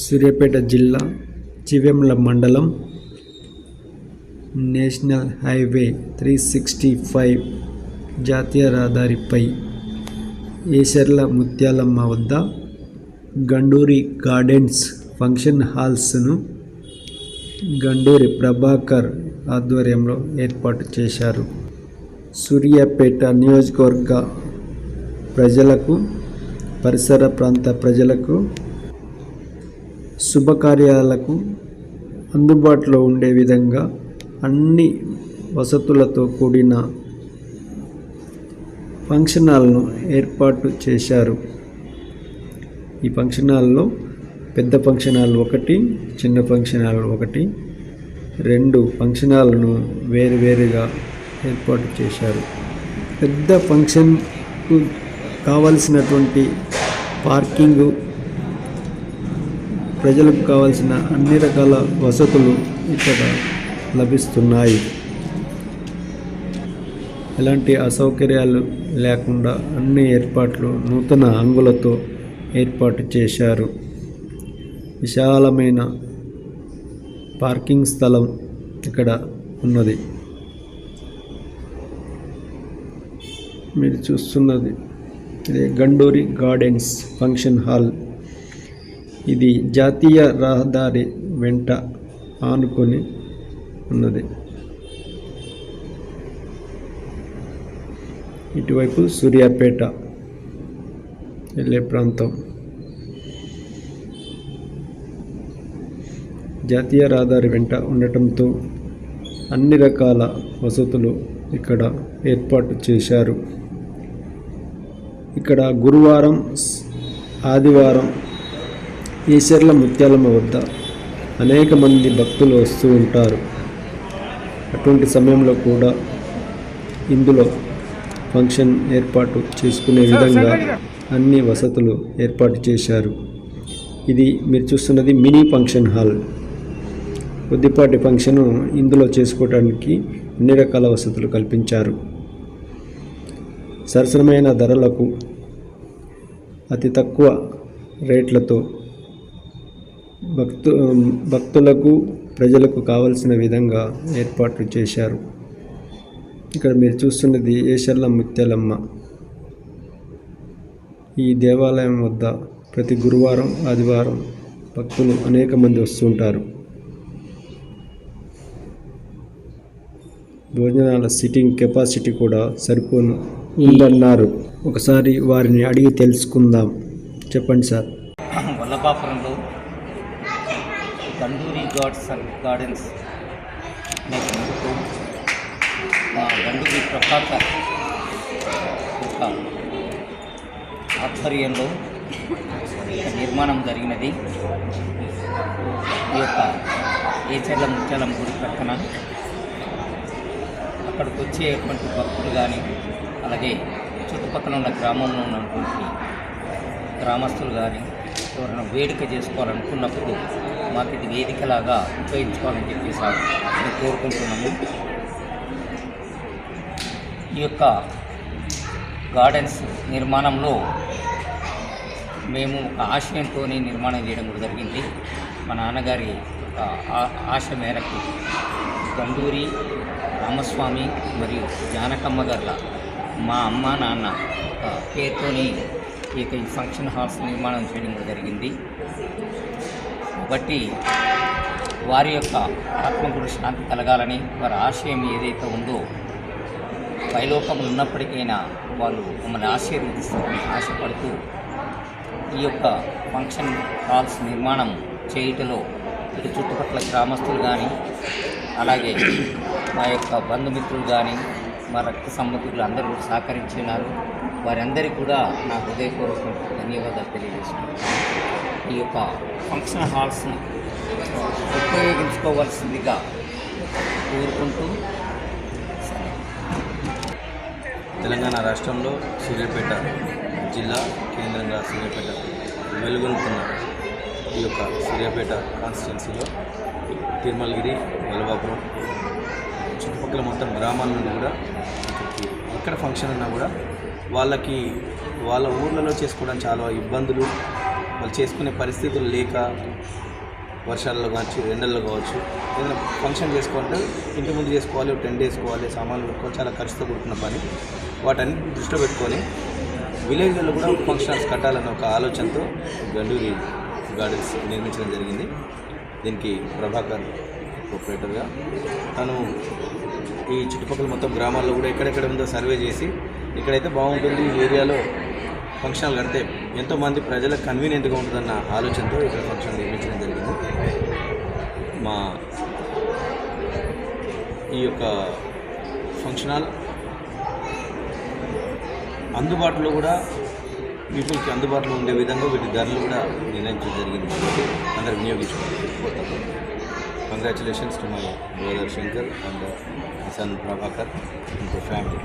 సూర్యాపేట జిల్లా చివెంల మండలం national highway 365 జాతీయ రహదారిపై ఏచర్ల ముత్యాలమ్మ వద్ద గండూరి గార్డెన్స్ ఫంక్షన్ హాల్స్ను గండూరి ప్రభాకర్ ఆధ్వర్యంలో ఏర్పాటు చేశారు. సూర్యాపేట నియోజకవర్గ ప్రజలకు, పరిసర ప్రాంత ప్రజలకు శుభకార్యాలకు అందుబాటులో ఉండే విధంగా అన్ని వసతులతో కూడిన ఫంక్షన్ హాల్ను ఏర్పాటు చేశారు. ఈ ఫంక్షన్ హాల్లో పెద్ద ఫంక్షన్ హాల్ ఒకటి, చిన్న ఫంక్షన్ హాల్ ఒకటి, 2 ఫంక్షన్ హాల్ను వేరువేరుగా ఏర్పాటు చేశారు. పెద్ద ఫంక్షన్కు కావలసినటువంటి పార్కింగు, ప్రజలకు కావాల్సిన అన్ని రకాల వసతులు ఇక్కడ లభిస్తున్నాయి. ఎలాంటి అసౌకర్యాలు లేకుండా అన్ని ఏర్పాట్లు నూతన హంగులతో ఏర్పాటు చేశారు. విశాలమైన పార్కింగ్ స్థలం ఇక్కడ ఉన్నది. మీరు చూస్తున్నది ఇది గండూరి గార్డెన్స్ ఫంక్షన్ హాల్. ఇది జాతీయ రహదారి వెంట ఆనుకొని ఉన్నది. ఇటువైపు సూర్యాపేట వెళ్ళే ప్రాంతం. జాతీయ రహదారి వెంట ఉండటంతో అన్ని రకాల వసతులు ఇక్కడ ఏర్పాటు చేశారు. ఇక్కడ గురువారం, ఆదివారం ఏచర్ల ముత్యాలమ్మ వద్ద అనేక మంది భక్తులు వస్తూ ఉంటారు. అటువంటి సమయంలో కూడా ఇందులో ఫంక్షన్ ఏర్పాటు చేసుకునే విధంగా అన్ని వసతులు ఏర్పాటు చేశారు. ఇది మీరు చూస్తున్నది మినీ ఫంక్షన్ హాల్. కొద్దిపాటి ఫంక్షను ఇందులో చేసుకోవడానికి అన్ని రకాల వసతులు కల్పించారు. సరసమైన ధరలకు, అతి తక్కువ రేట్లతో భక్తులకు, ప్రజలకు కావలసిన విధంగా ఏర్పాట్లు చేశారు. ఇక్కడ మీరు చూస్తున్నది ఏచర్ల ముత్యాలమ్మ. ఈ దేవాలయం వద్ద ప్రతి గురువారం, ఆదివారం భక్తులు అనేక మంది వస్తుంటారు. భోజనాల సిట్టింగ్ కెపాసిటీ కూడా సరిపోను ఉందన్నారు. ఒకసారి వారిని అడిగి తెలుసుకుందాం. చెప్పండి సార్. వల్లభాపురంలో గండూరి గార్డెన్స్ మా గండూరి ప్రభాకర్ యొక్క ఆధ్వర్యంలో నిర్మాణం జరిగినది. ఈ యొక్క ఏచర్ల ముత్యాలమ్మ గుడి ప్రక్కన అక్కడికి వచ్చేటువంటి భక్తులు కానీ, అలాగే చుట్టుపక్కల ఉన్న గ్రామంలో ఉన్నటువంటి గ్రామస్తులు కానీ ఎవరైనా వేడుక చేసుకోవాలనుకున్నప్పుడు మాకు ఇది వేదికలాగా ఉపయోగించుకోవాలని చెప్పేసి మేము కోరుకుంటున్నాము. ఈ యొక్క గార్డెన్స్ నిర్మాణంలో మేము ఒక ఆశయంతో నిర్మాణం చేయడం కూడా జరిగింది. మా నాన్నగారి ఆశ మేరకు గండూరి రామస్వామి మరియు జానకమ్మ గారుల మా అమ్మ నాన్న పేరుతోని ఈ ఫంక్షన్ హాల్స్ నిర్మాణం చేయడం కూడా జరిగింది. కాబట్టి వారి యొక్క ఆత్మకు శాంతి కలగాలని, వారి ఆశయం ఏదైతే ఉందో పైలోకములు ఉన్నప్పటికైనా వాళ్ళు మమ్మల్ని ఆశీర్వదిస్తారని ఆశపడుతూ ఈ యొక్క ఫంక్షన్ హాల్స్ నిర్మాణం చేయుటలో ఇటు చుట్టుపక్కల గ్రామస్తులు కానీ, అలాగే మా యొక్క బంధుమిత్రులు కానీ, మా రక్త సంబంధికులు అందరూ సహకరించినారు. వారందరికీ కూడా నా హృదయపూర్వక ధన్యవాదాలు తెలియజేస్తున్నాను. ఈ యొక్క ఫంక్షన్ హాల్స్ని ఉపయోగించుకోవాల్సిందిగా కోరుకుంటూ. తెలంగాణ రాష్ట్రంలో సూర్యాపేట జిల్లా కేంద్రంగా సూర్యాపేట వెలుగొందుతున్న ఈ యొక్క సూర్యాపేట కాన్స్టిట్యున్సీలో తిరుమలగిరి, వల్లభాపురం చుట్టుపక్కల మొత్తం గ్రామాల నుండి కూడా ఎక్కడ ఫంక్షన్ ఉన్నా కూడా వాళ్ళకి వాళ్ళ ఊర్లలో చేసుకోవడం చాలా ఇబ్బందులు, వాళ్ళు చేసుకునే పరిస్థితులు లేక వర్షాల్లో కావచ్చు ఎండల్లో కావచ్చు ఏదైనా ఫంక్షన్ చేసుకోవాలంటే ఇంటి ముందు చేసుకోవాలి 10 days చేసుకోవాలి సామాన్లు పెట్టుకోవాలి చాలా ఖర్చుతో కూడుకున్న పని వాటన్ని దృష్టిలో పెట్టుకొని విలేజ్లలో కూడా ఫంక్షన్ హాల్స్ కట్టాలన్న ఒక ఆలోచనతో గండూరి గార్డెన్స్ నిర్మించడం జరిగింది. దీనికి ప్రభాకర్ ప్రొపరేటర్గా తను ఈ చుట్టుపక్కల మొత్తం గ్రామాల్లో కూడా ఎక్కడెక్కడ ఉందో సర్వే చేసి ఇక్కడైతే బాగుంటుంది ఈ ఏరియాలో ఫంక్షన్ హాల్ కడితే ఎంతోమంది ప్రజలకు కన్వీనియంట్గా ఉంటుందన్న ఆలోచనతో ఇక్కడ ఫంక్షన్ నిర్మించడం జరిగింది. మా ఈ యొక్క ఫంక్షన్ హాల్ అందుబాటులో కూడా పీపుల్కి అందుబాటులో ఉండే విధంగా వీటి ధరలు కూడా నిర్ణయించడం జరిగింది. అందరు వినియోగించుకోవాలి. Congratulations to my brother Shankar and son Prabhakar and family.